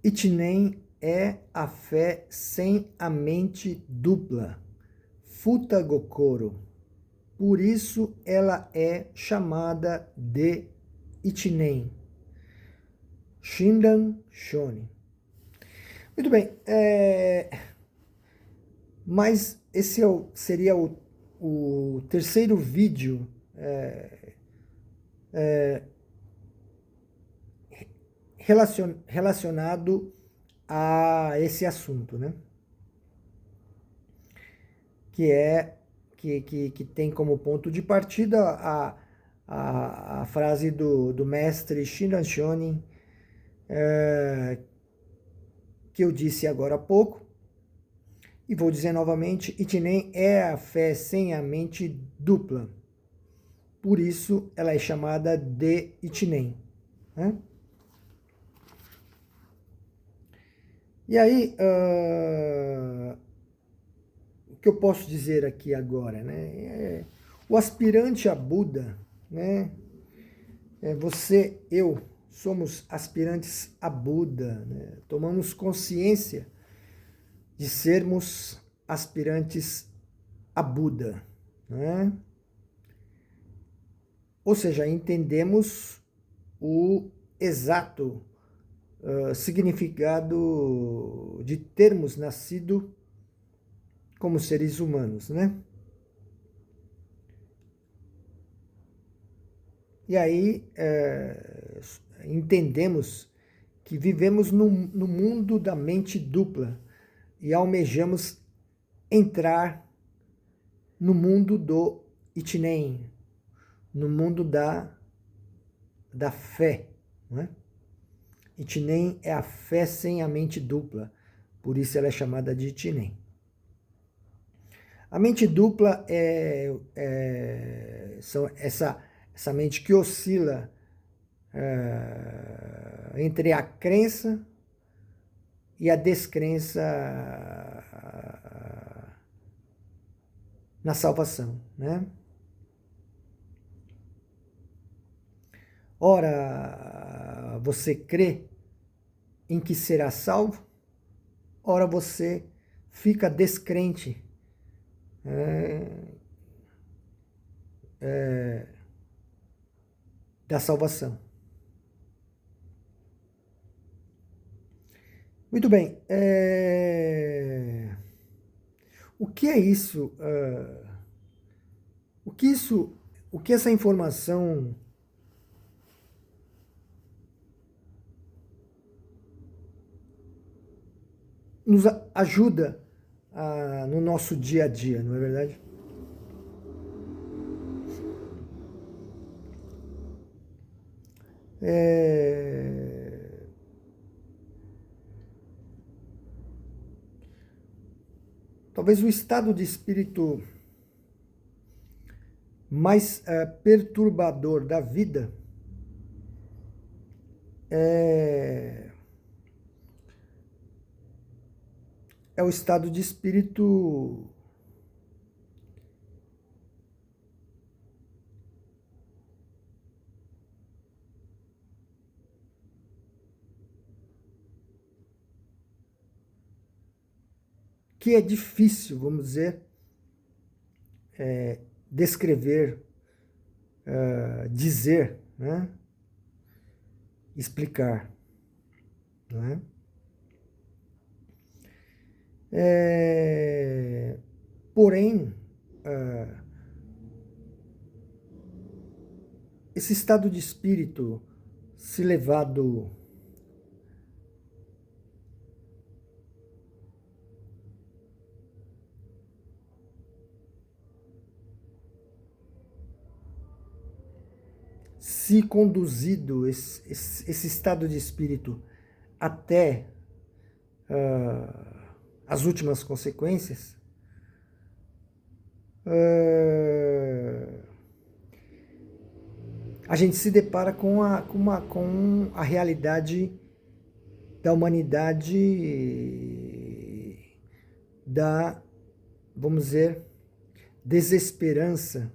Ichinen é a fé sem a mente dupla, Futa Gokoro. Por isso ela é chamada de Ichinen, Shinran Shonin. Muito bem, mas esse seria o terceiro vídeo relacionado a esse assunto, né? Que tem como ponto de partida a frase do mestre Shinran Shonin, que eu disse agora há pouco, e vou dizer novamente: Ichinen é a fé sem a mente dupla. Por isso ela é chamada de Ichinen, né? E aí, o que eu posso dizer aqui agora, né? O aspirante a Buda, né? Você, eu, somos aspirantes a Buda, né? Tomamos consciência de sermos aspirantes a Buda, né? Ou seja, entendemos o exato significado de termos nascido como seres humanos, né? E aí entendemos que vivemos no mundo da mente dupla e almejamos entrar no mundo do Ichinen, no mundo da fé, não é? Ichinen é a fé sem a mente dupla, por isso ela é chamada de Ichinen. A mente dupla são essa mente que oscila entre a crença e a descrença na salvação, né? Ora, você crê em que será salvo, ora você fica descrente da salvação. Muito bem. O que é isso? O que essa informação nos ajuda no nosso dia a dia, não é verdade? Talvez o estado de espírito mais perturbador da vida é o estado de espírito que é difícil, vamos dizer, descrever, dizer, né? Explicar, não é? Porém, esse estado de espírito, se levado se conduzido esse estado de espírito até as últimas consequências, a gente se depara com a realidade da humanidade, vamos dizer, desesperança,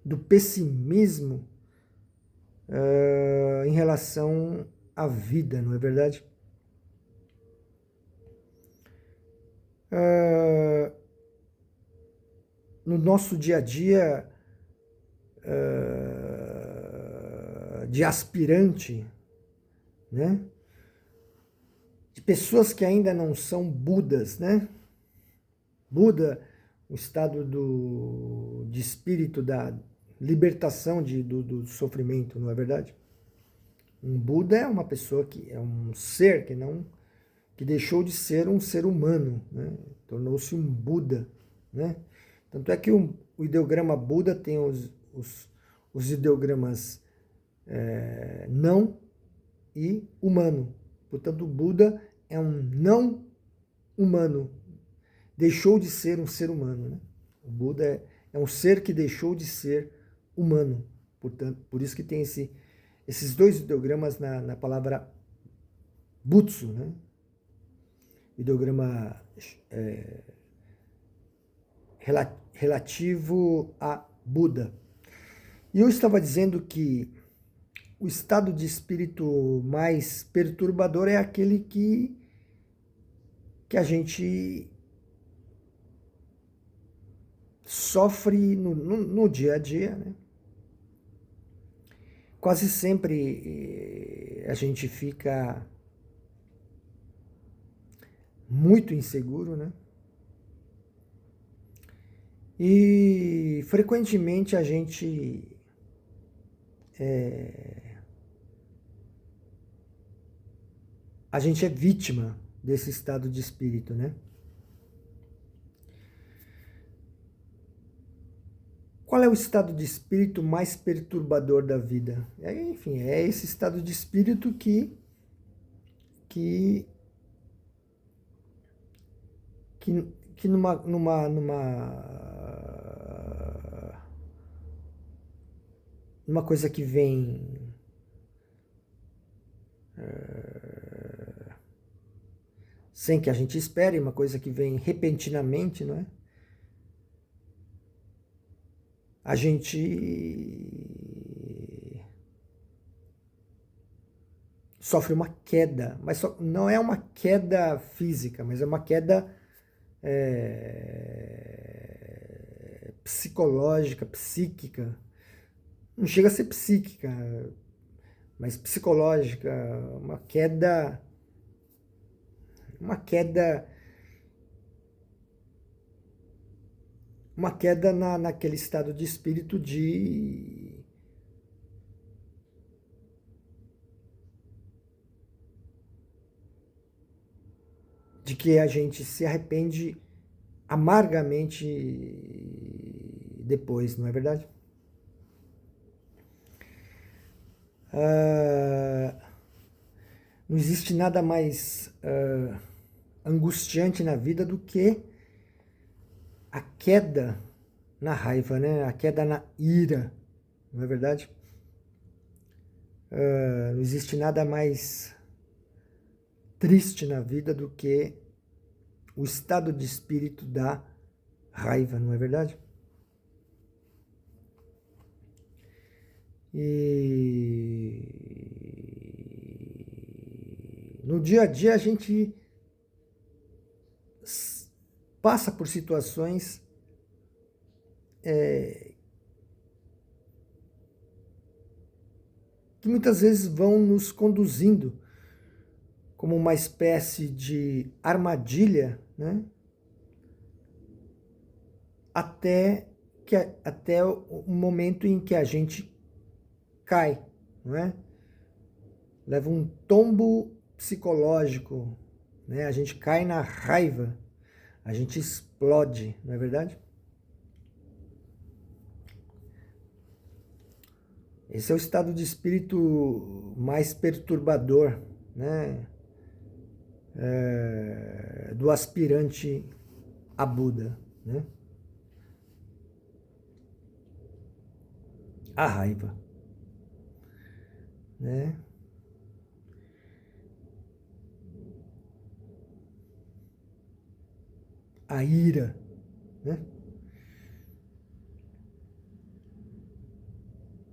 do pessimismo em relação a vida, não é verdade? No nosso dia a dia de aspirante, né? De pessoas que ainda não são Budas, né? Buda, o estado de espírito da libertação do sofrimento, não é verdade? Um Buda é uma pessoa que é um ser que deixou de ser um ser humano, né? Tornou-se um Buda, né? Tanto é que o ideograma Buda tem os ideogramas não e humano. Portanto, o Buda é um não humano, deixou de ser um ser humano, né? O Buda é um ser que deixou de ser humano. Portanto, por isso que tem esses dois ideogramas na palavra Butsu, né? Ideograma relativo a Buda. E eu estava dizendo que o estado de espírito mais perturbador é aquele que a gente sofre no dia a dia, né? Quase sempre a gente fica muito inseguro, né? E frequentemente a gente é vítima desse estado de espírito, né? Qual é o estado de espírito mais perturbador da vida? Enfim, é esse estado de espírito que, que numa coisa que vem sem que a gente espere, uma coisa que vem repentinamente, não é? A gente sofre uma queda, mas não é uma queda física, mas é uma queda psicológica, psíquica. Não chega a ser psíquica, mas psicológica, uma queda naquele estado de espírito de que a gente se arrepende amargamente depois, não é verdade? Não existe nada mais angustiante na vida do que a queda na raiva, né? A queda na ira, não é verdade? Não existe nada mais triste na vida do que o estado de espírito da raiva, não é verdade? E no dia a dia a gente passa por situações que muitas vezes vão nos conduzindo como uma espécie de armadilha, né? Até o momento em que a gente cai, não é? Leva um tombo psicológico, né? A gente cai na raiva, a gente explode, não é verdade? Esse é o estado de espírito mais perturbador, né? Do aspirante a Buda, né? A raiva, né? A ira, né?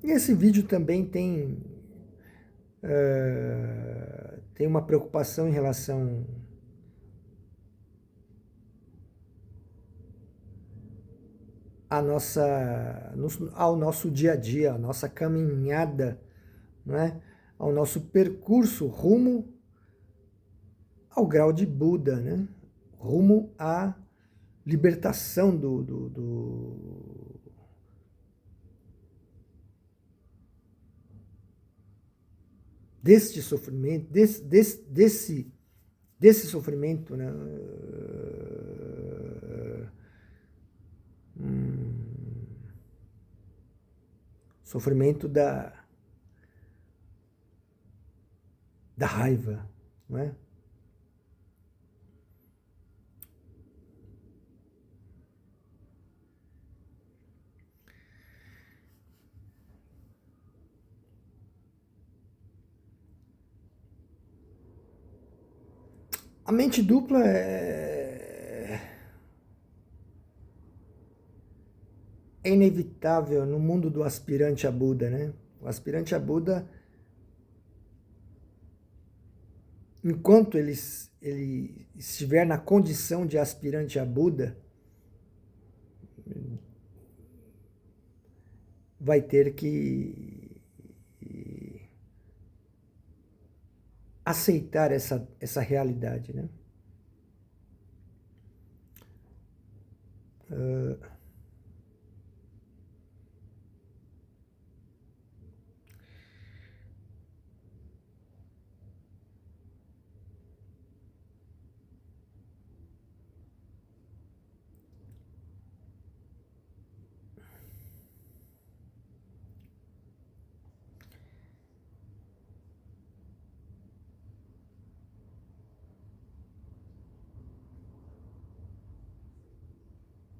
E esse vídeo também tem tem uma preocupação em relação ao nosso dia a dia, à nossa caminhada, não é? Ao nosso percurso rumo ao grau de Buda, né? Rumo à libertação deste sofrimento, desse sofrimento, né? Sofrimento da raiva, não é? A mente dupla é inevitável no mundo do aspirante a Buda, né? O aspirante a Buda, enquanto ele estiver na condição de aspirante a Buda, vai ter que aceitar essa realidade, né?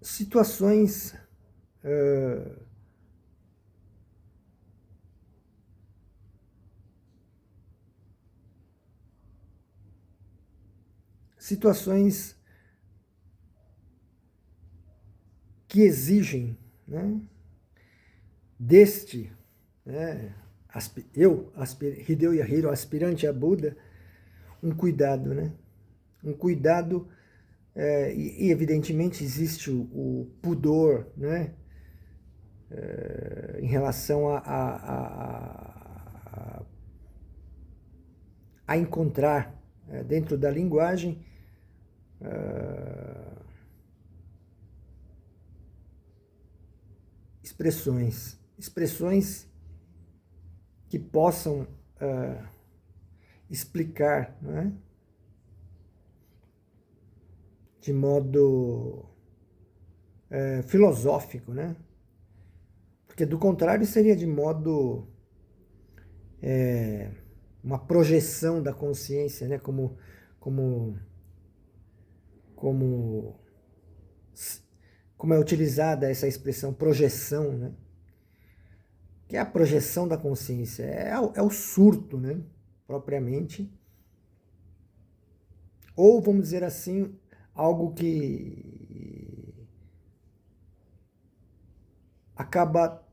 Situações situações que exigem, né, deste, né, Hideo Yahiro, aspirante a Buda, um cuidado, né? Um cuidado, e evidentemente existe o pudor, né? Em relação a encontrar dentro da linguagem expressões que possam explicar, né, de modo filosófico, né? Porque do contrário seria de modo uma projeção da consciência, né? Como, como, como é utilizada essa expressão projeção, né? Que é a projeção da consciência, é o surto, né? Propriamente. Ou, vamos dizer assim, algo que acaba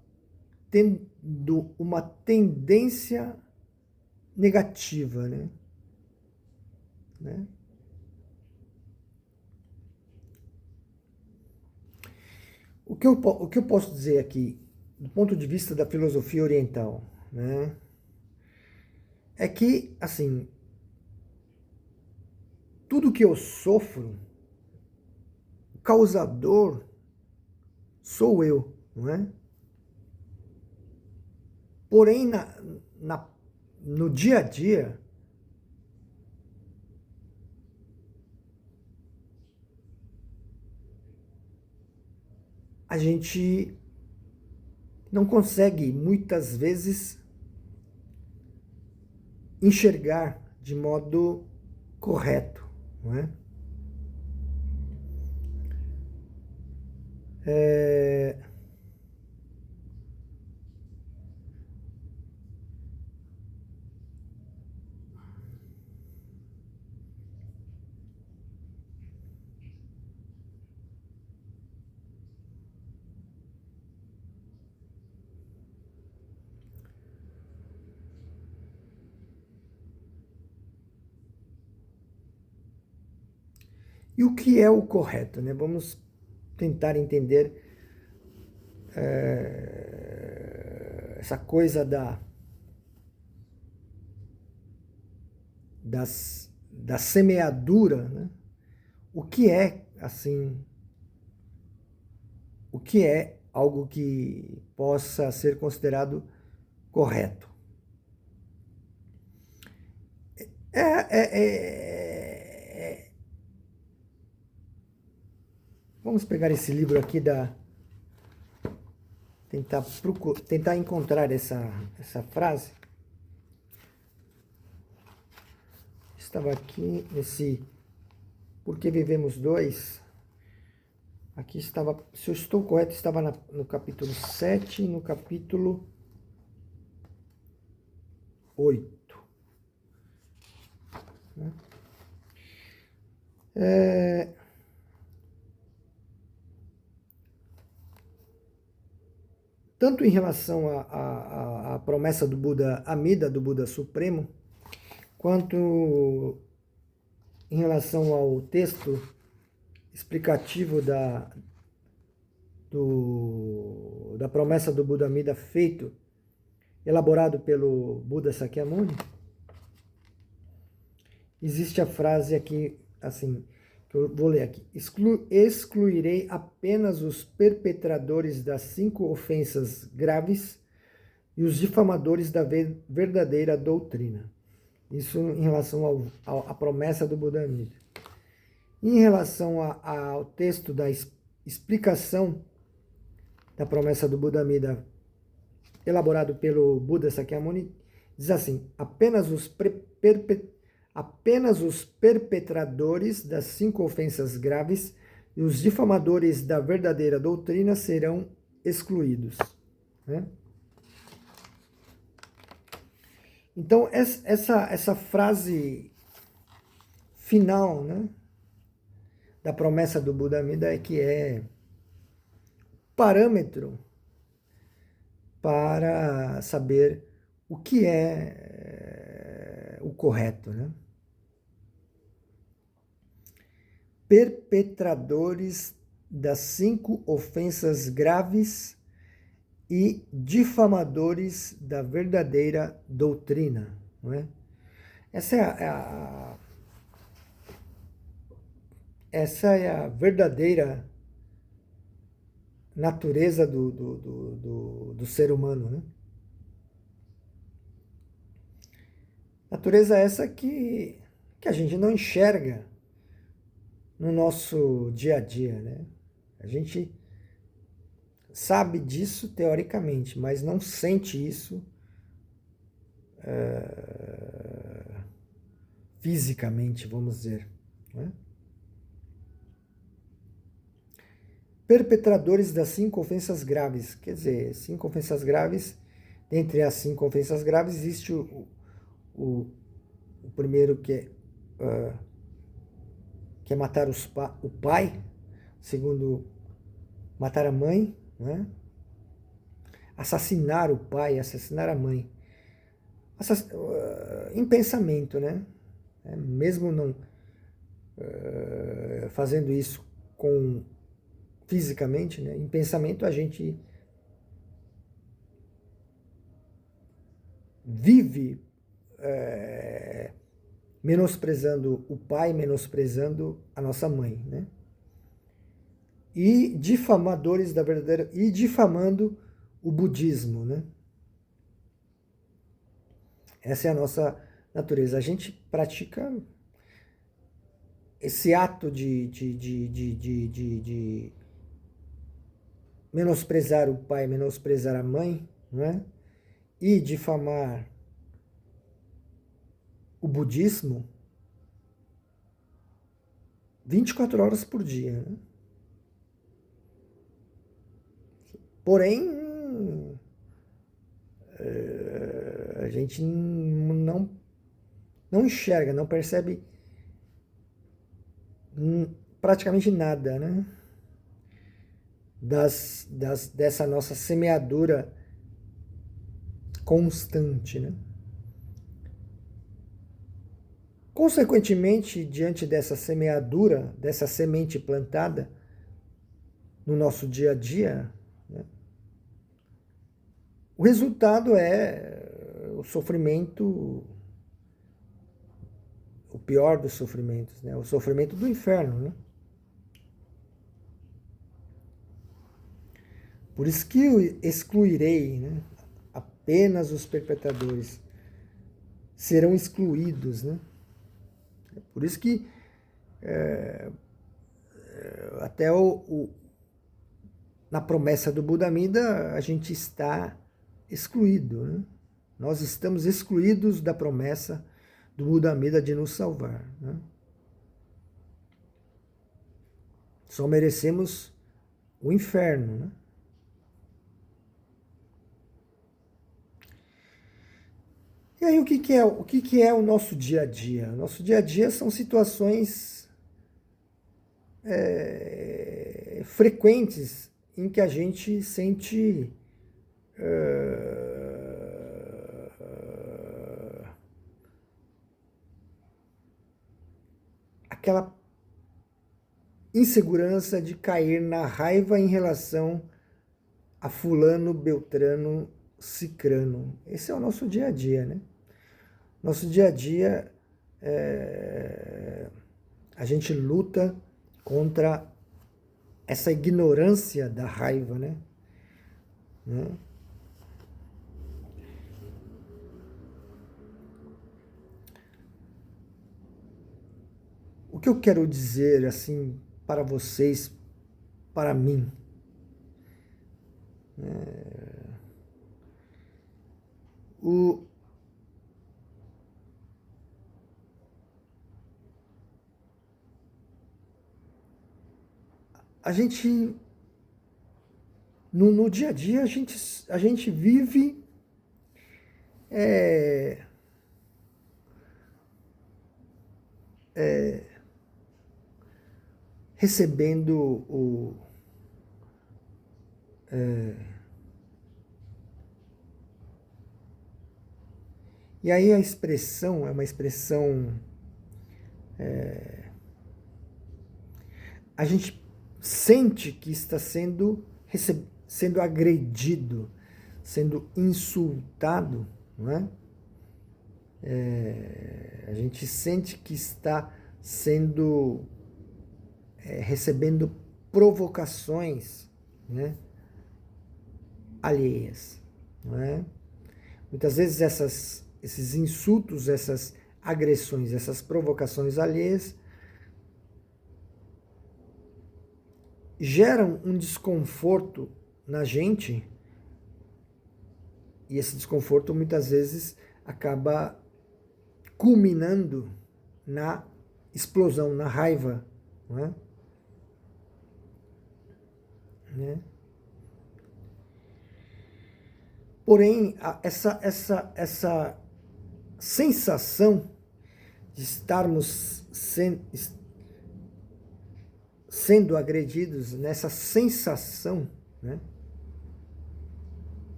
tendo uma tendência negativa, né? O que eu posso dizer aqui, do ponto de vista da filosofia oriental, né? É que, assim, tudo que eu sofro, o causador sou eu, não é? Porém, no dia a dia, a gente não consegue, muitas vezes, enxergar de modo correto, não é? E o que é o correto, né? Vamos tentar entender essa coisa da semeadura, né? O que é, assim, o que é algo que possa ser considerado correto? É, é, é, Vamos pegar esse livro aqui tentar encontrar essa frase. Estava aqui nesse Porque Vivemos Dois. Aqui estava, se eu estou correto, estava no capítulo 7 e no capítulo 8. Né? Tanto em relação à promessa do Buda Amida, do Buda Supremo, quanto em relação ao texto explicativo da promessa do Buda Amida feito, elaborado pelo Buda Sakyamuni, existe a frase aqui, assim, que eu vou ler aqui. Excluirei apenas os perpetradores das 5 ofensas graves e os difamadores da verdadeira doutrina. Isso em relação à promessa do Buda Amida. Em relação ao texto da explicação da promessa do Buda Amida, elaborado pelo Buda Sakyamuni, diz assim: apenas os perpetradores das 5 ofensas graves e os difamadores da verdadeira doutrina serão excluídos. Né? Então, essa frase final, né, da promessa do Buda Amida é que é parâmetro para saber o que é o correto, né? Perpetradores das 5 ofensas graves e difamadores da verdadeira doutrina, não é? Essa é a verdadeira natureza do ser humano, né? Natureza essa que a gente não enxerga no nosso dia a dia, né? A gente sabe disso teoricamente, mas não sente isso fisicamente, vamos dizer. Né? Perpetradores das 5 ofensas graves. Quer dizer, 5 ofensas graves, dentre as 5 ofensas graves, existe o primeiro que é matar o pai, o segundo, matar a mãe, né? Assassinar o pai, assassinar a mãe. Em pensamento, né? Mesmo não fazendo isso fisicamente, né? Em pensamento a gente vive menosprezando o pai, menosprezando a nossa mãe, né? E difamadores da verdadeira, e difamando o budismo, né? Essa é a nossa natureza. A gente pratica esse ato de menosprezar o pai, menosprezar a mãe, não é? E difamar o budismo 24 horas por dia. Né? Porém, a gente não enxerga, não percebe praticamente nada, né? Dessa nossa semeadura constante, né? Consequentemente, diante dessa semeadura, dessa semente plantada no nosso dia a dia, né, o resultado é o sofrimento, o pior dos sofrimentos, né, o sofrimento do inferno, né? Por isso que eu excluirei, né, apenas os perpetradores serão excluídos, né? Por isso que até na promessa do Buda Amida a gente está excluído, né? Nós estamos excluídos da promessa do Buda Amida de nos salvar, né? Só merecemos o inferno, né? E aí o que é o nosso dia a dia? O nosso dia a dia são situações frequentes em que a gente sente aquela insegurança de cair na raiva em relação a fulano, beltrano, cicrano. Esse é o nosso dia a dia, né? Nosso dia a dia, a gente luta contra essa ignorância da raiva, né? O que eu quero dizer, assim, para vocês, para mim, a gente, no dia a dia, a gente vive recebendo e aí a expressão é uma expressão... a gente sente que está sendo agredido, sendo insultado, não é? A gente sente que está sendo recebendo provocações, né, alheias, não é? Muitas vezes esses insultos, essas agressões, essas provocações alheias geram um desconforto na gente, e esse desconforto muitas vezes acaba culminando na explosão, na raiva, não é? Né? Porém, essa sensação de estarmos sendo agredidos, nessa sensação, né?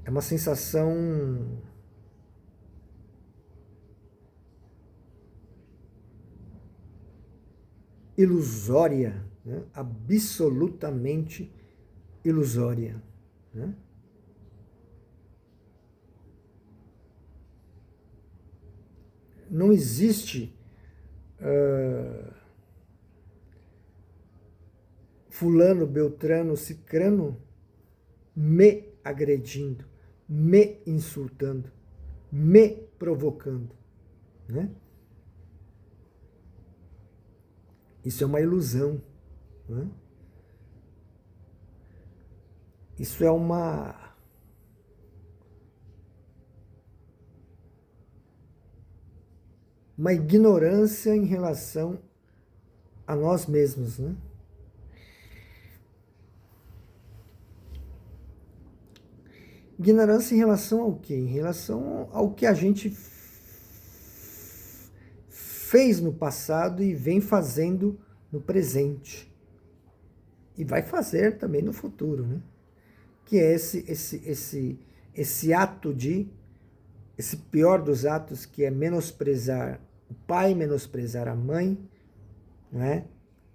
É uma sensação ilusória, né? Absolutamente ilusória, né? Não existe fulano, beltrano, cicrano me agredindo, me insultando, me provocando, né? Isso é uma ilusão, né? Isso é uma ignorância em relação a nós mesmos, né? Ignorância em relação ao quê? Em relação ao que a gente fez no passado e vem fazendo no presente. E vai fazer também no futuro, né? Que é esse ato esse pior dos atos, que é menosprezar o pai menosprezar a mãe, não é?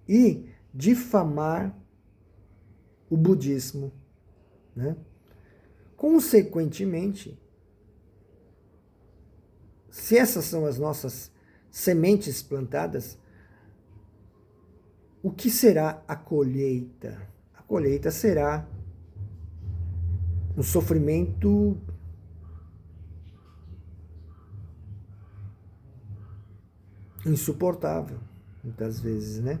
E difamar o budismo, né? Consequentemente, se essas são as nossas sementes plantadas, o que será a colheita? A colheita será um sofrimento insuportável, muitas vezes, né?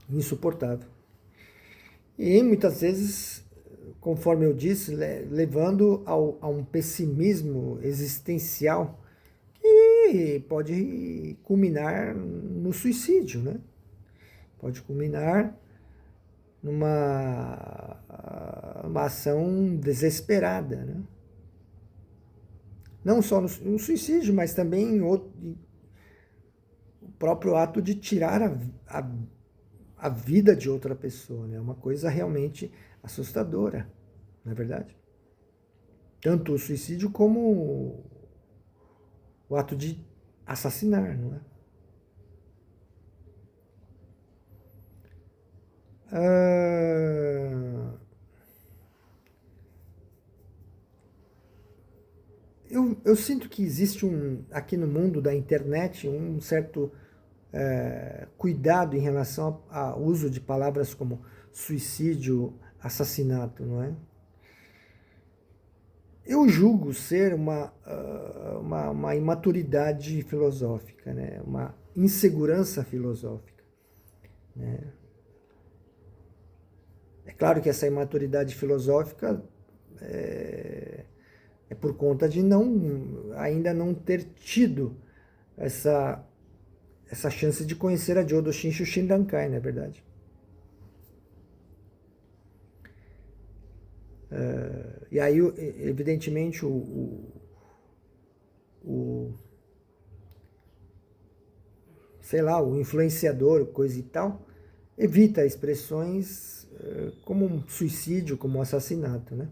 Insuportável. E muitas vezes, conforme eu disse, levando a um pessimismo existencial que pode culminar no suicídio, né? Pode culminar numa uma ação desesperada, né? Não só no suicídio, mas também em o próprio ato de tirar a vida de outra pessoa, né? É uma coisa realmente assustadora, não é verdade? Tanto o suicídio como o ato de assassinar, não é? Eu sinto que existe aqui no mundo da internet um certo cuidado em relação ao uso de palavras como suicídio, assassinato, não é? Eu julgo ser uma imaturidade filosófica, né? Uma insegurança filosófica, né? É claro que essa imaturidade filosófica é por conta de ainda não ter tido essa chance de conhecer a Jodo Shinshu Shinrankai, não é verdade? E aí, evidentemente, sei lá, o influenciador, coisa e tal, evita expressões como um suicídio, como um assassinato, né?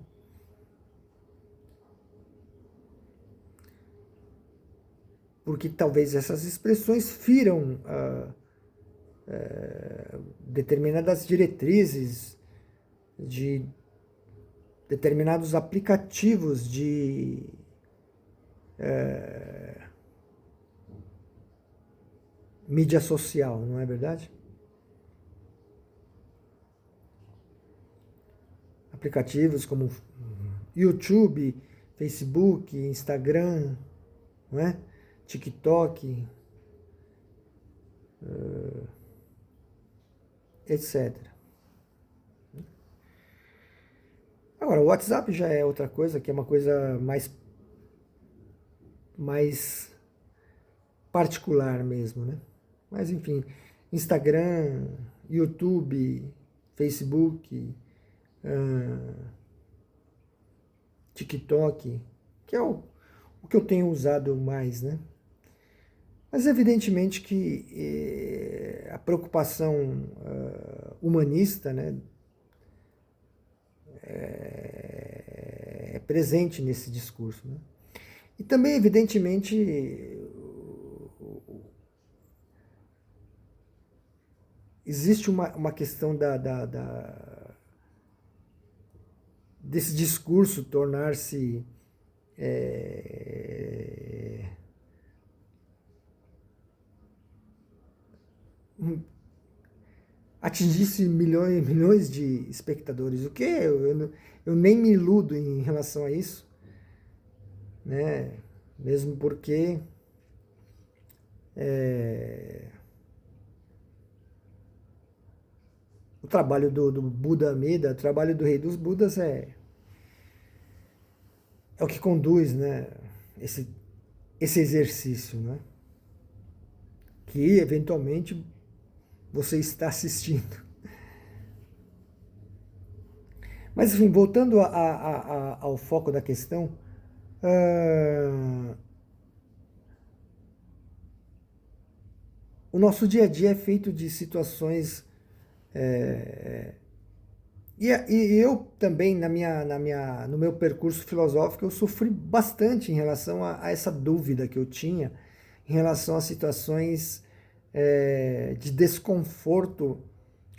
Porque talvez essas expressões firam determinadas diretrizes de determinados aplicativos de mídia social, não é verdade? Aplicativos como YouTube, Facebook, Instagram, não é? TikTok, etc. Agora, o WhatsApp já é outra coisa, que é uma coisa mais particular mesmo, né? Mas enfim, Instagram, YouTube, Facebook, TikTok, que é o que eu tenho usado mais, né? Mas evidentemente que a preocupação humanista, né, é presente nesse discurso, né? E também, evidentemente, existe uma questão desse discurso tornar-se atingisse milhões, milhões de espectadores. O que? Eu nem me iludo em relação a isso, né? Mesmo porque o trabalho do Buda Amida, o trabalho do Rei dos Budas é o que conduz, né, esse exercício, né, que eventualmente você está assistindo. Mas, enfim, voltando ao foco da questão, o nosso dia a dia é feito de situações E eu também, no meu percurso filosófico, eu sofri bastante em relação a essa dúvida que eu tinha, em relação a situações de desconforto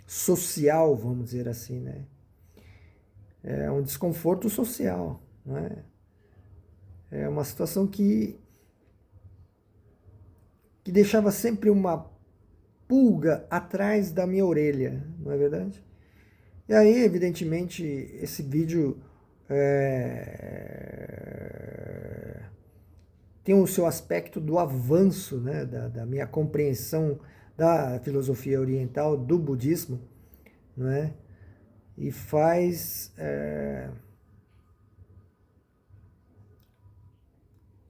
social, vamos dizer assim, né? É um desconforto social, não é? É uma situação que deixava sempre uma pulga atrás da minha orelha, não é verdade? E aí, evidentemente, esse vídeo tem o seu aspecto do avanço, né, da minha compreensão da filosofia oriental, do budismo, não é? E faz...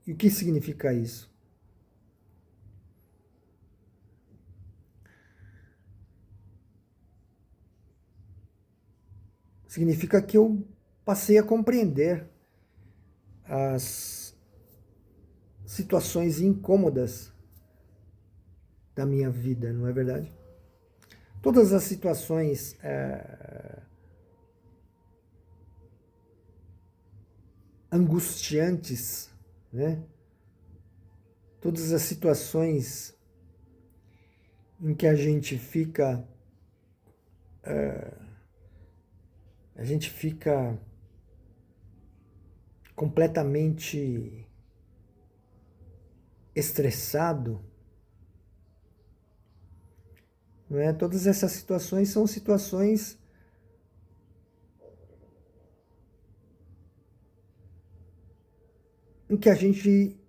E o que significa isso? Significa que eu passei a compreender as situações incômodas da minha vida, não é verdade? Todas as situações angustiantes, né? Todas as situações em que a gente fica completamente estressado, não é? Todas essas situações são situações em que a gente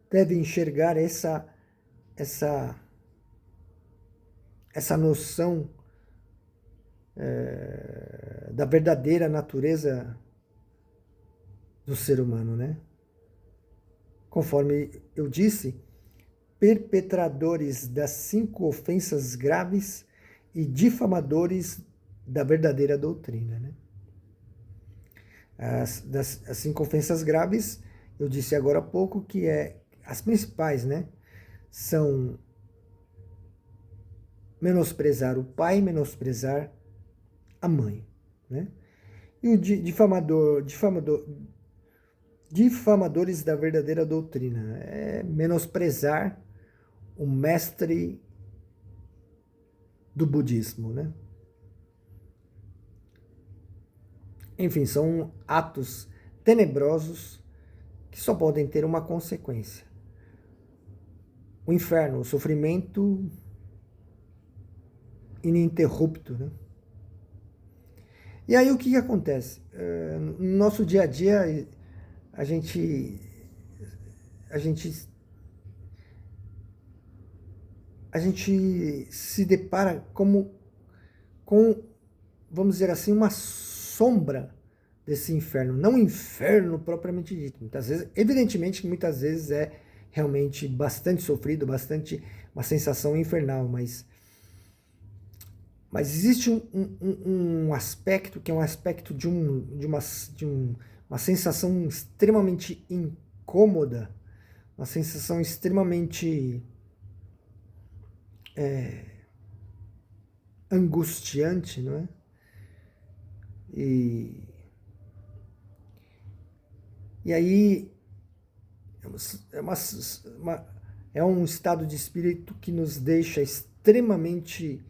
deve enxergar essa, essa noção da verdadeira natureza do ser humano, né? Conforme eu disse, perpetradores das 5 ofensas graves e difamadores da verdadeira doutrina, né? As 5 ofensas graves, eu disse agora há pouco que as principais, né? São menosprezar o pai, menosprezar a mãe, né? E o difamadores da verdadeira doutrina é menosprezar o mestre do budismo, né? Enfim, são atos tenebrosos que só podem ter uma consequência: o inferno, o sofrimento ininterrupto, né? E aí o que acontece? No nosso dia a dia, a gente, a gente, a gente se depara com, vamos dizer assim, uma sombra desse inferno. Não o inferno propriamente dito. Muitas vezes, evidentemente que muitas vezes é realmente bastante sofrido, bastante uma sensação infernal, mas existe um aspecto que é um aspecto uma sensação extremamente incômoda, uma sensação extremamente angustiante, não é? E, e aí é, é um estado de espírito que nos deixa extremamente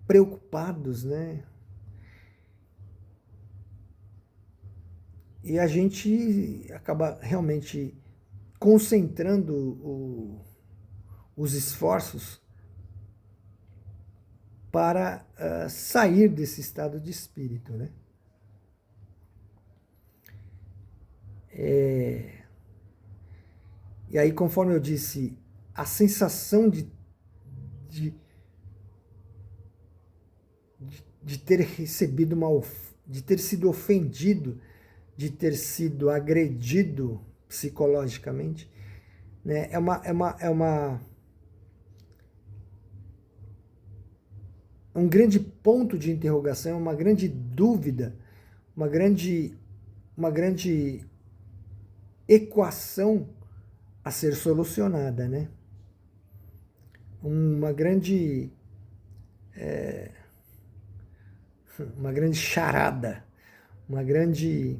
preocupados, né? E a gente acaba realmente concentrando os esforços para sair desse estado de espírito, né? E aí, conforme eu disse, a sensação de, de ter recebido de ter sido ofendido, de ter sido agredido psicologicamente, né? É um grande ponto de interrogação, é uma grande dúvida, uma grande equação a ser solucionada, né? Uma grande uma grande charada, um grande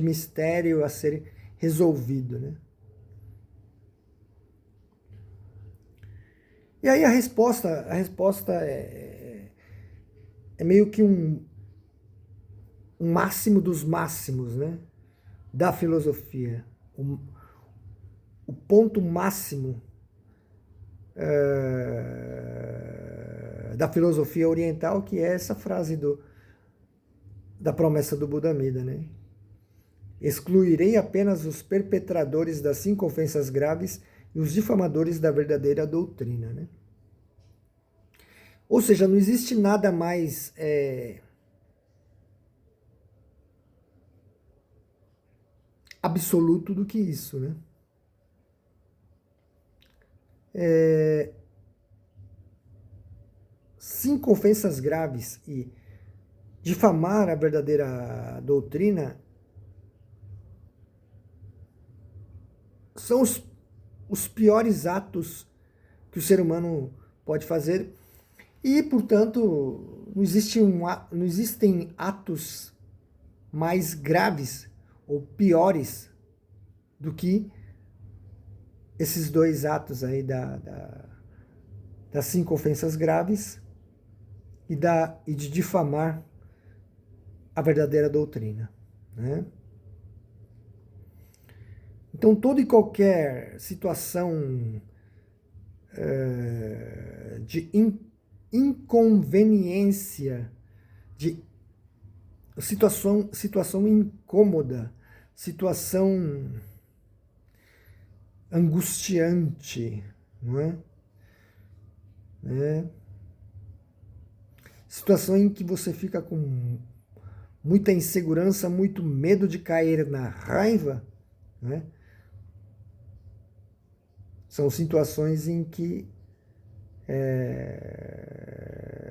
mistério a ser resolvido, né? E aí a resposta é meio que um máximo dos máximos, né? Da filosofia. O ponto máximo da filosofia oriental, que é essa frase da promessa do Buda Amida, né? Excluirei apenas os perpetradores das 5 ofensas graves e os difamadores da verdadeira doutrina, né? Ou seja, não existe nada mais absoluto do que isso, né? 5 ofensas graves e difamar a verdadeira doutrina são os piores atos que o ser humano pode fazer e, portanto, não existem atos mais graves ou piores do que esses dois atos aí das 5 ofensas graves e de difamar a verdadeira doutrina, né? Então, toda e qualquer situação de inconveniência, de situação incômoda, situação angustiante, não é? Situação em que você fica com muita insegurança, muito medo de cair na raiva, né? São situações em que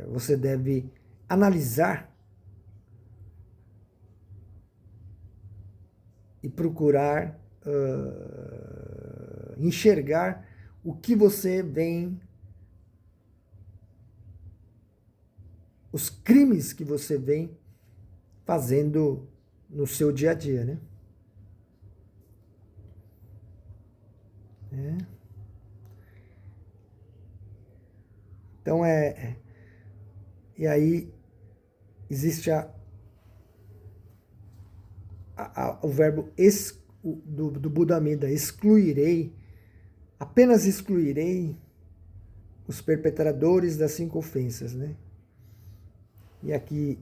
você deve analisar e procurar enxergar o que você vem, os crimes que você vem fazendo no seu dia a dia, né? Então e aí existe o verbo do Buda Amida, excluirei, apenas excluirei os perpetradores das 5 ofensas, né? E aqui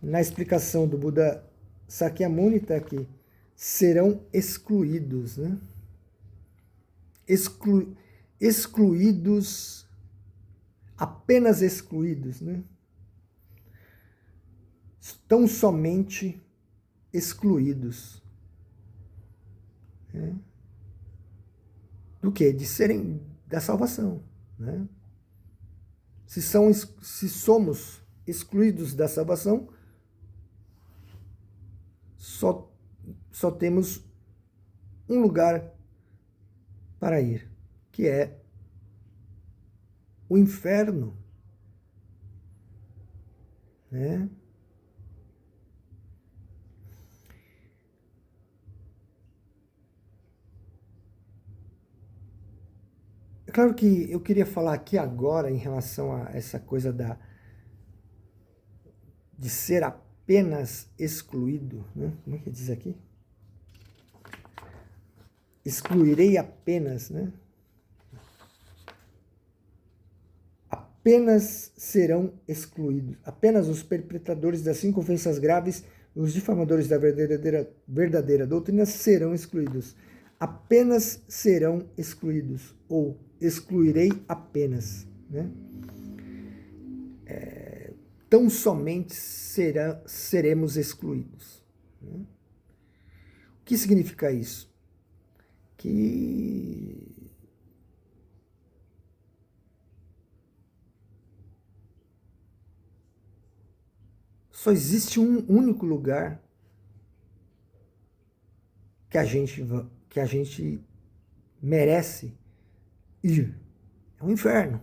na explicação do Buda Sakyamuni está aqui, serão excluídos, né? Excluídos, apenas excluídos, né? Tão somente excluídos. Né? Do que? De serem da salvação. Né? Se somos excluídos da salvação, só temos um lugar para ir, que é o inferno. Né? É claro que eu queria falar aqui agora em relação a essa coisa de ser apenas excluído, né? Como é que diz aqui? Excluirei apenas, né? Apenas serão excluídos. Apenas os perpetradores das 5 ofensas graves, os difamadores da verdadeira doutrina serão excluídos. Apenas serão excluídos. Ou excluirei apenas. Né? Tão somente seremos excluídos. Né? O que significa isso? Que só existe um único lugar que a gente merece ir. É o inferno.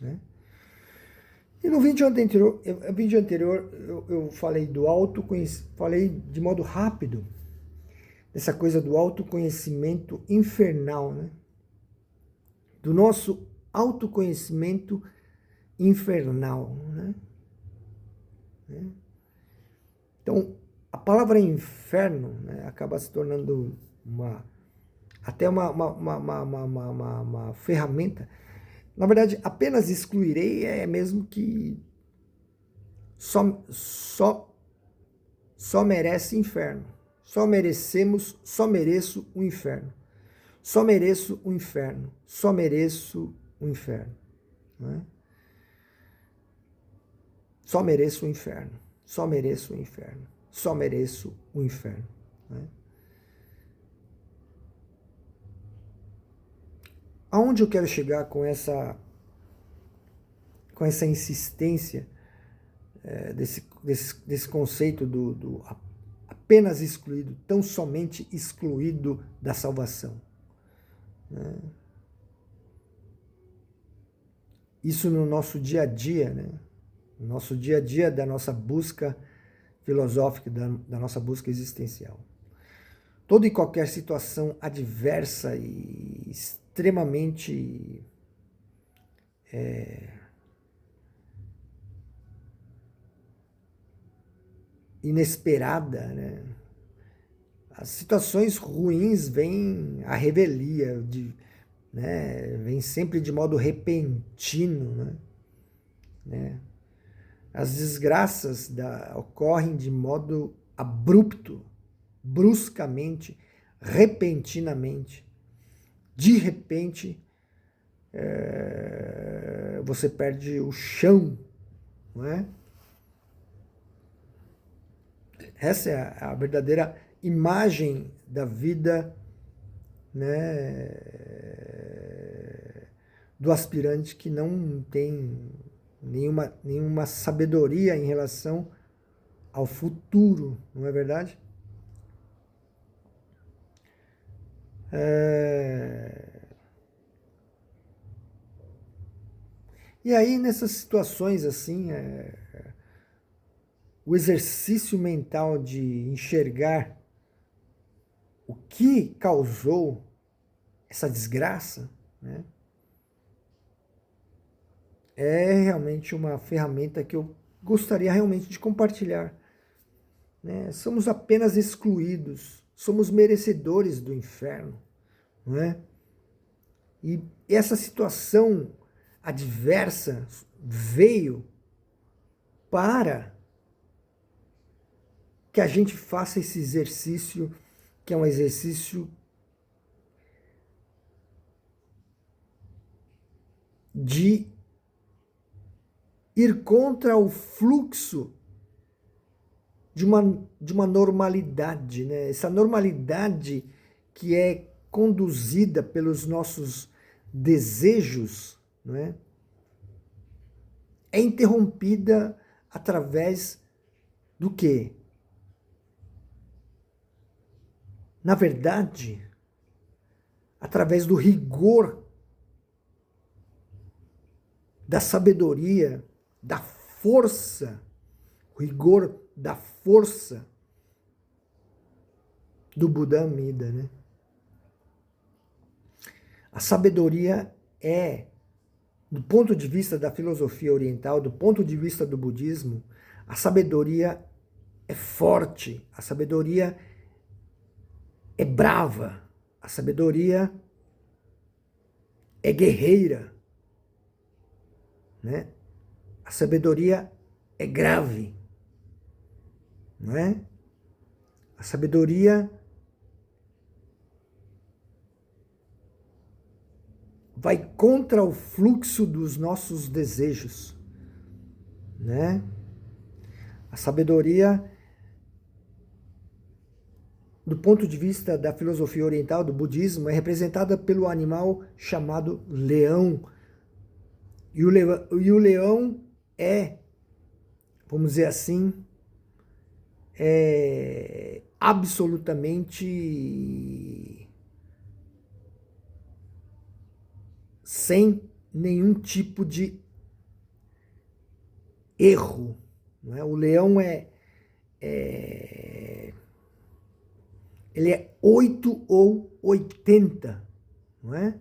Né? E no vídeo anterior, eu falei do autoconhecimento, falei de modo rápido dessa coisa do autoconhecimento infernal, né? Do nosso autoconhecimento infernal, né? Então, a palavra inferno, né, acaba se tornando até uma ferramenta. Na verdade, apenas excluirei é mesmo que só merece inferno. Só mereço o inferno. Só mereço o inferno. Só mereço o inferno. Né? Só mereço o inferno. Só mereço o inferno. Só mereço o inferno. Né? Aonde eu quero chegar com essa insistência desse conceito do apenas excluído, tão somente excluído da salvação? Né? Isso no nosso dia a dia, né? No nosso dia a dia da nossa busca filosófica, da nossa busca existencial. Toda e qualquer situação adversa e extremamente inesperada, né? As situações ruins vêm à revelia, né? Vêm sempre de modo repentino, né? As desgraças ocorrem de modo abrupto, bruscamente, repentinamente. De repente, você perde o chão, não é? Essa é a verdadeira imagem da vida, né, do aspirante que não tem nenhuma sabedoria em relação ao futuro, não é verdade? E aí, nessas situações assim, o exercício mental de enxergar o que causou essa desgraça, né, é realmente uma ferramenta que eu gostaria realmente de compartilhar. Né? Somos apenas excluídos, somos merecedores do inferno. Não é? E essa situação adversa veio para que a gente faça esse exercício, que é um exercício de ir contra o fluxo de uma normalidade, né? Essa normalidade que é conduzida pelos nossos desejos, né? É interrompida através do quê? Na verdade, através do rigor, da sabedoria, da força, o rigor da força do Buda Amida, né? A sabedoria é, do ponto de vista da filosofia oriental, do ponto de vista do budismo, a sabedoria é forte, a sabedoria é brava, a sabedoria é guerreira, né? A sabedoria é grave, não é? A sabedoria vai contra o fluxo dos nossos desejos, né? A sabedoria, do ponto de vista da filosofia oriental, do budismo, é representada pelo animal chamado leão. E o leão é, vamos dizer assim, absolutamente sem nenhum tipo de erro. Não é? O leão ele é 8 ou 80, não é?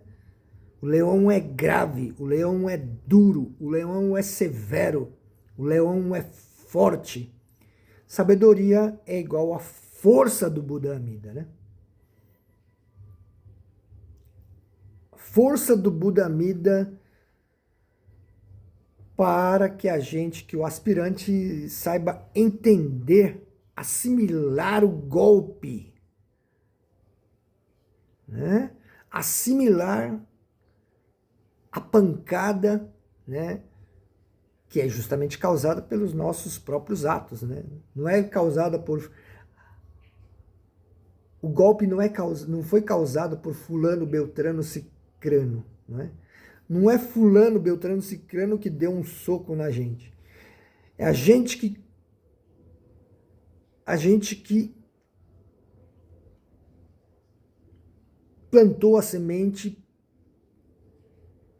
O leão é grave, o leão é duro, o leão é severo, o leão é forte. Sabedoria é igual à força do Buda Amida, né? Força do Buda Amida para que a gente, que o aspirante saiba entender, assimilar o golpe, né? Assimilar a pancada, né? Que é justamente causada pelos nossos próprios atos, né? Não é causada por... O golpe não foi causado por fulano, beltrano, cicrano, não é? Não é fulano, beltrano, cicrano que deu um soco na gente. É a gente que plantou a semente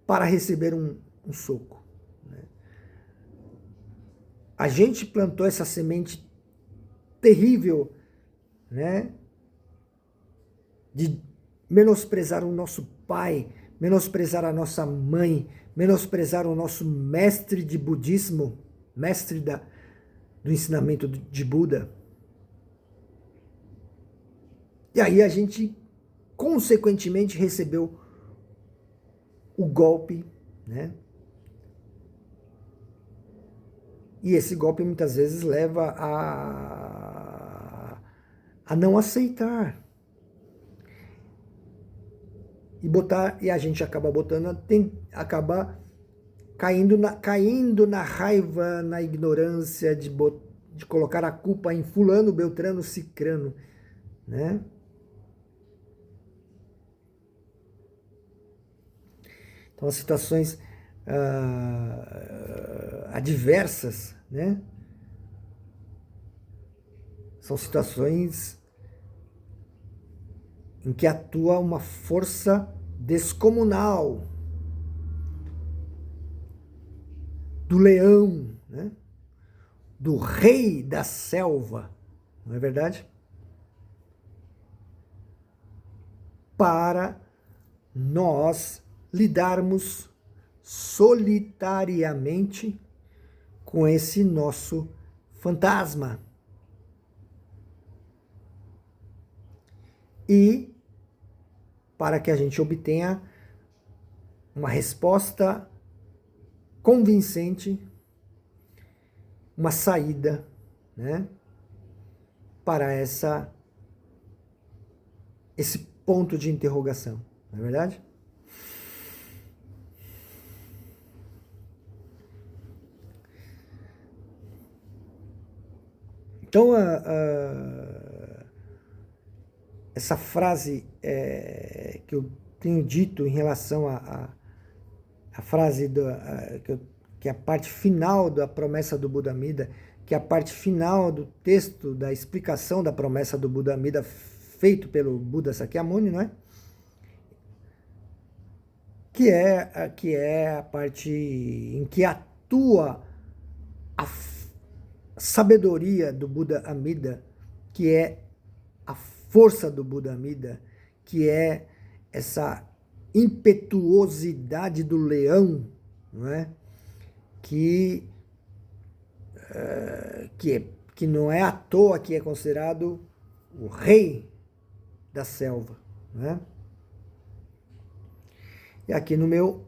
para receber um soco. Né? A gente plantou essa semente terrível, né? De menosprezar o nosso pai, menosprezar a nossa mãe, menosprezar o nosso mestre de budismo, mestre do ensinamento de Buda. E aí a gente, consequentemente, recebeu o golpe, né? E esse golpe muitas vezes leva a não aceitar. E a gente acaba acaba caindo na raiva, na ignorância de colocar a culpa em fulano, beltrano, cicrano, né? Então, as situações adversas, né? São situações em que atua uma força descomunal do leão, né? Do rei da selva, não é verdade? Para nós lidarmos solitariamente com esse nosso fantasma. E para que a gente obtenha uma resposta convincente, uma saída, né, para esse ponto de interrogação, não é verdade? Então, essa frase que eu tenho dito em relação à frase que é a parte final da promessa do Buda Amida, que é a parte final do texto da explicação da promessa do Buda Amida feito pelo Buda Sakyamuni, não é? Que é a parte em que atua a sabedoria do Buda Amida, que é a força do Buda Amida, que é essa impetuosidade do leão, não é? Que não é à toa que é considerado o rei da selva, né? E aqui no meu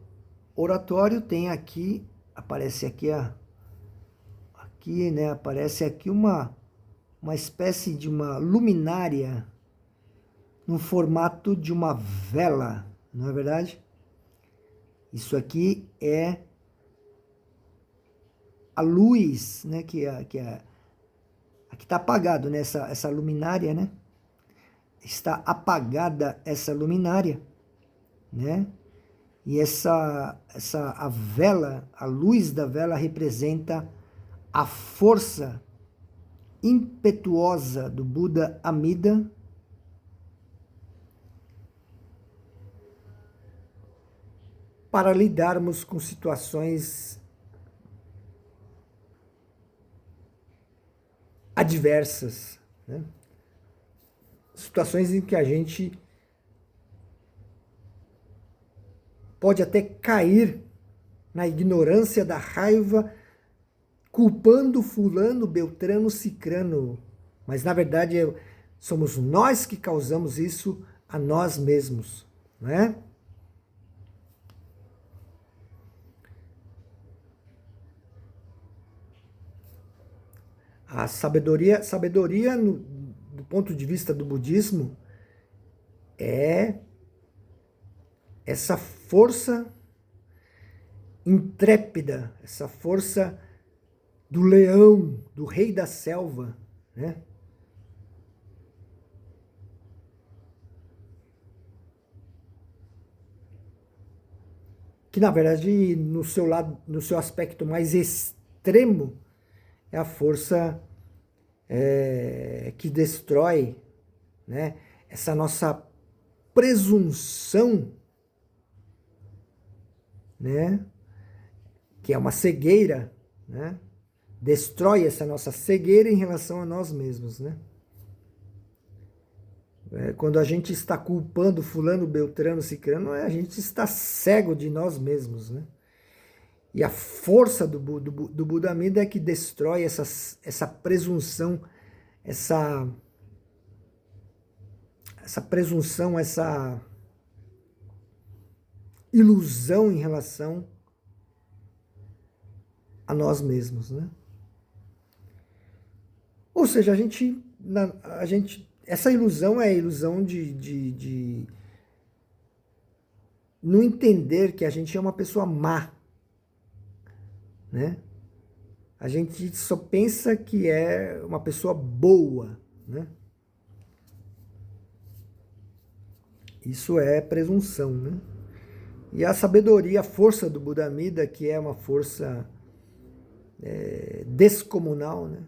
oratório tem aqui, aparece aqui aqui, né, aparece aqui uma espécie de uma luminária no formato de uma vela, não é verdade? Isso aqui é a luz, né, aqui está apagado, né, essa luminária, né? Está apagada essa luminária, né? E a vela, a luz da vela representa a força impetuosa do Buda Amida para lidarmos com situações adversas, né? Situações em que a gente pode até cair na ignorância da raiva, culpando fulano, beltrano, cicrano, mas na verdade somos nós que causamos isso a nós mesmos, né? A sabedoria do ponto de vista do budismo é essa força intrépida, essa força do leão, do rei da selva, né? Que na verdade no seu lado, no seu aspecto mais extremo, é a força que destrói, né? Essa nossa presunção, né? Que é uma cegueira, né? Destrói essa nossa cegueira em relação a nós mesmos, né? Quando a gente está culpando fulano, beltrano, cicrano, a gente está cego de nós mesmos, né? E a força do Buda Amida é que destrói essa presunção, essa presunção, essa ilusão em relação a nós mesmos, né? Ou seja, essa ilusão é a ilusão de não entender que a gente é uma pessoa má, né? A gente só pensa que é uma pessoa boa, né? Isso é presunção, né? E a sabedoria, a força do Buda Amida, que é uma força descomunal, né?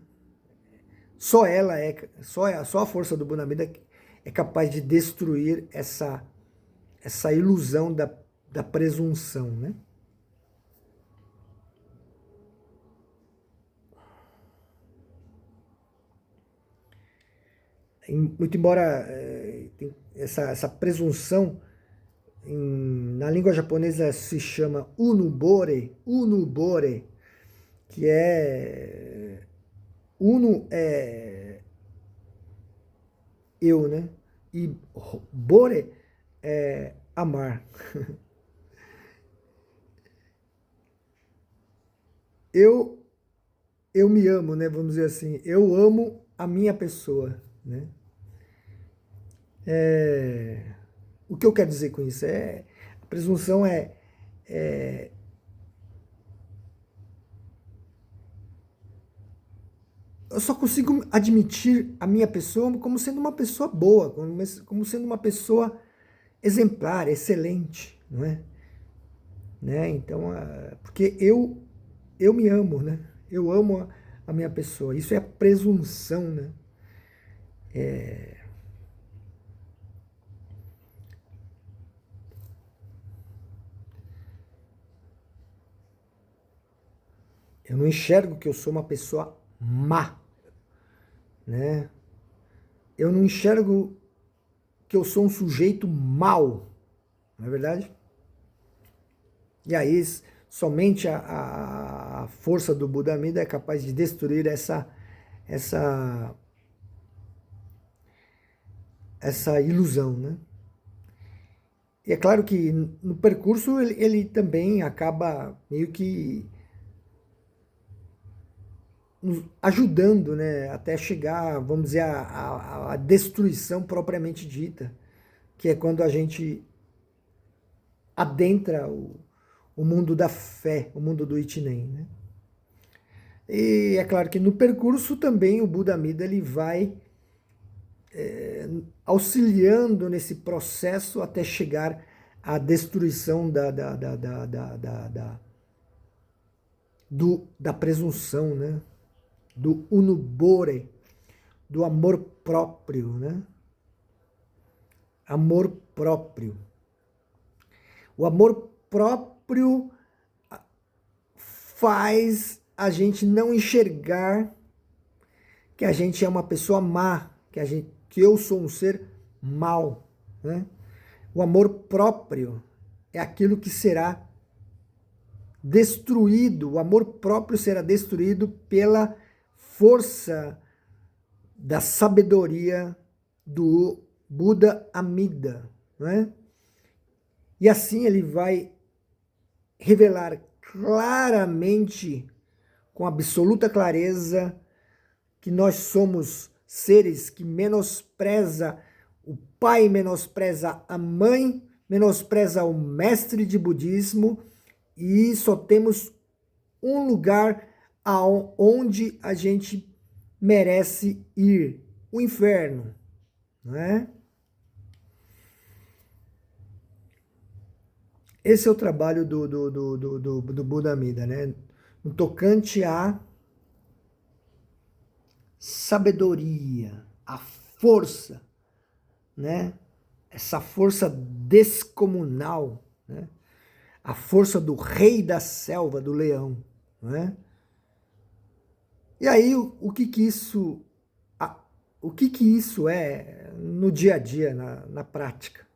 Só a força do Buda Amida é capaz de destruir essa ilusão da presunção, né? Muito embora essa presunção na língua japonesa se chama unubore, que é uno é eu, né? E bore é amar. Eu eu me amo, né? Vamos dizer assim, eu amo a minha pessoa, né? O que eu quero dizer com isso a presunção é eu só consigo admitir a minha pessoa como sendo uma pessoa boa, como sendo uma pessoa exemplar, excelente, não é? Né? Então, porque eu me amo, né? Eu amo a minha pessoa. Isso é a presunção, né? Eu não enxergo que eu sou uma pessoa má, né? Eu não enxergo que eu sou um sujeito mau, não é verdade? E aí, somente a força do Buda Amida é capaz de destruir essa, essa ilusão, né? E é claro que no percurso ele também acaba meio que nos ajudando, né, até chegar, vamos dizer, a destruição propriamente dita, que é quando a gente adentra o mundo da fé, o mundo do Ichinen, né? E é claro que no percurso também o Buda Amida ele vai auxiliando nesse processo até chegar à destruição da presunção, né? Do unubore, do amor próprio, né? Amor próprio. O amor próprio faz a gente não enxergar que a gente é uma pessoa má, que eu sou um ser mau, né? O amor próprio é aquilo que será destruído, o amor próprio será destruído pela força da sabedoria do Buda Amida, né? E assim ele vai revelar claramente, com absoluta clareza, que nós somos seres que menospreza o pai, menospreza a mãe, menospreza o mestre de budismo, e só temos um lugar onde a gente merece ir, o inferno, não é? Esse é o trabalho do Buda Amida, né? No tocante à sabedoria, à força, né? Essa força descomunal, né? A força do rei da selva, do leão, né? E aí, o que que isso é no dia a dia, na prática?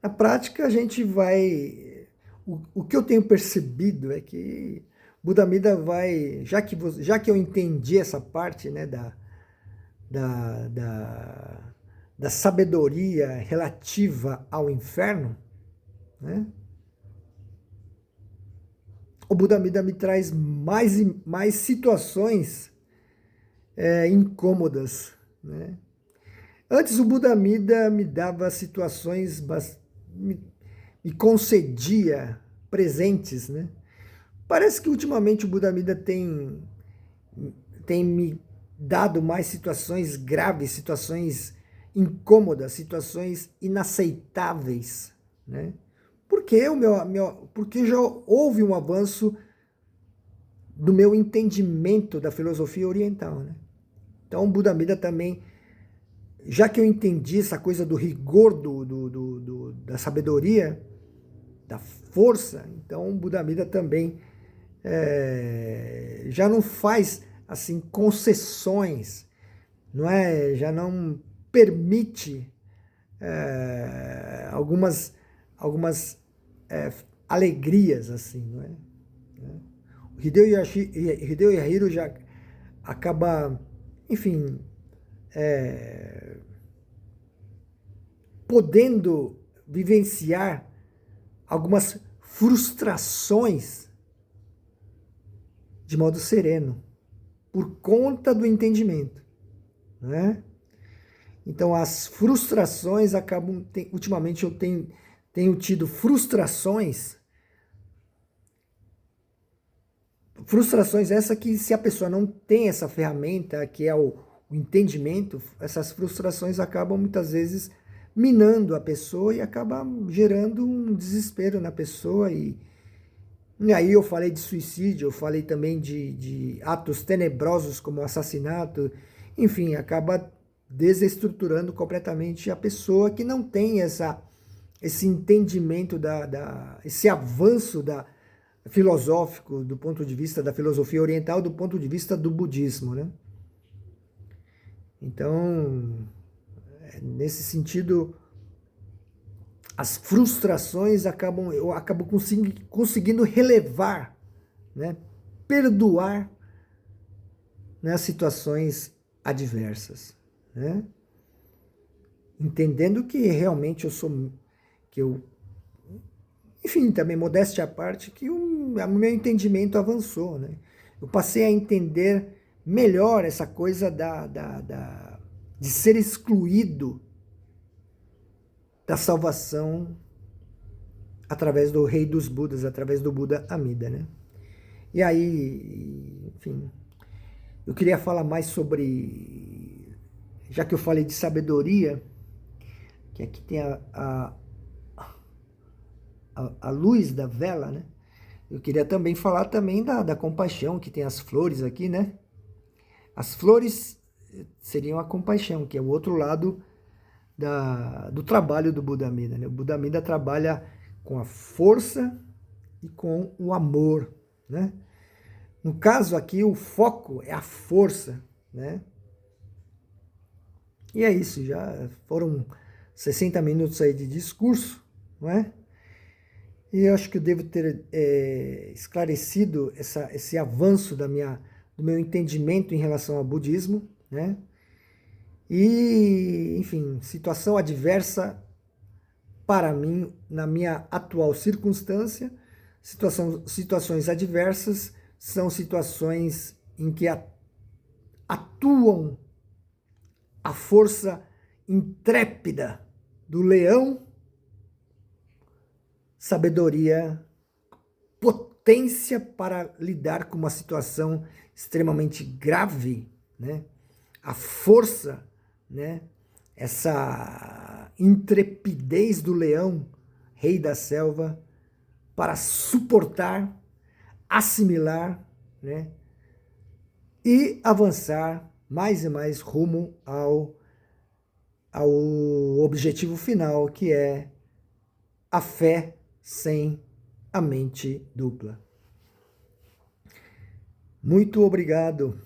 Na prática, a gente vai... O que eu tenho percebido é que Buda Amida vai... Já que eu entendi essa parte, né, da, da, da sabedoria relativa ao inferno, né? O Buda Amida me traz mais e mais situações incômodas, né? Antes o Buda Amida me dava situações, me concedia presentes, né? Parece que ultimamente o Buda Amida tem me dado mais situações graves, situações incômodas, situações inaceitáveis, né? Porque já houve um avanço do meu entendimento da filosofia oriental, né? Então o Buda Amida também, já que eu entendi essa coisa do rigor da sabedoria, da força, então o Buda Amida também já não faz assim concessões, não é? Já não permite algumas alegrias assim, não é? O Hideo Yahiro já acaba, enfim, podendo vivenciar algumas frustrações de modo sereno, por conta do entendimento, né? Então as frustrações acabam, ultimamente eu tenho tido frustrações essa que, se a pessoa não tem essa ferramenta, que é o entendimento, essas frustrações acabam muitas vezes minando a pessoa e acabam gerando um desespero na pessoa. E aí eu falei de suicídio, eu falei também de atos tenebrosos como assassinato, enfim, acaba desestruturando completamente a pessoa que não tem esse entendimento, esse avanço filosófico do ponto de vista da filosofia oriental, do ponto de vista do budismo, né? Então, nesse sentido, as frustrações eu acabo conseguindo relevar, né? Perdoar, né, as situações adversas, né? Entendendo que realmente enfim, também modéstia à parte, que o meu entendimento avançou, né? Eu passei a entender melhor essa coisa de ser excluído da salvação através do Rei dos Budas, através do Buda Amida, né? E aí, enfim, eu queria falar mais sobre, já que eu falei de sabedoria, que aqui tem a luz da vela, né? Eu queria também falar também da compaixão, que tem as flores aqui, né? As flores seriam a compaixão, que é o outro lado do trabalho do Buda Amida, né? O Buda Amida trabalha com a força e com o amor, né? No caso aqui, o foco é a força, né? E é isso, já foram 60 minutos aí de discurso, não é? E eu acho que eu devo ter esclarecido esse avanço do meu entendimento em relação ao budismo, né? E, enfim, situação adversa para mim, na minha atual circunstância, situações adversas são situações em que atuam a força intrépida do leão, sabedoria, potência para lidar com uma situação extremamente grave, né? A força, né? Essa intrepidez do leão, rei da selva, para suportar, assimilar, né? E avançar mais e mais rumo ao objetivo final, que é a fé sem a mente dupla. Muito obrigado.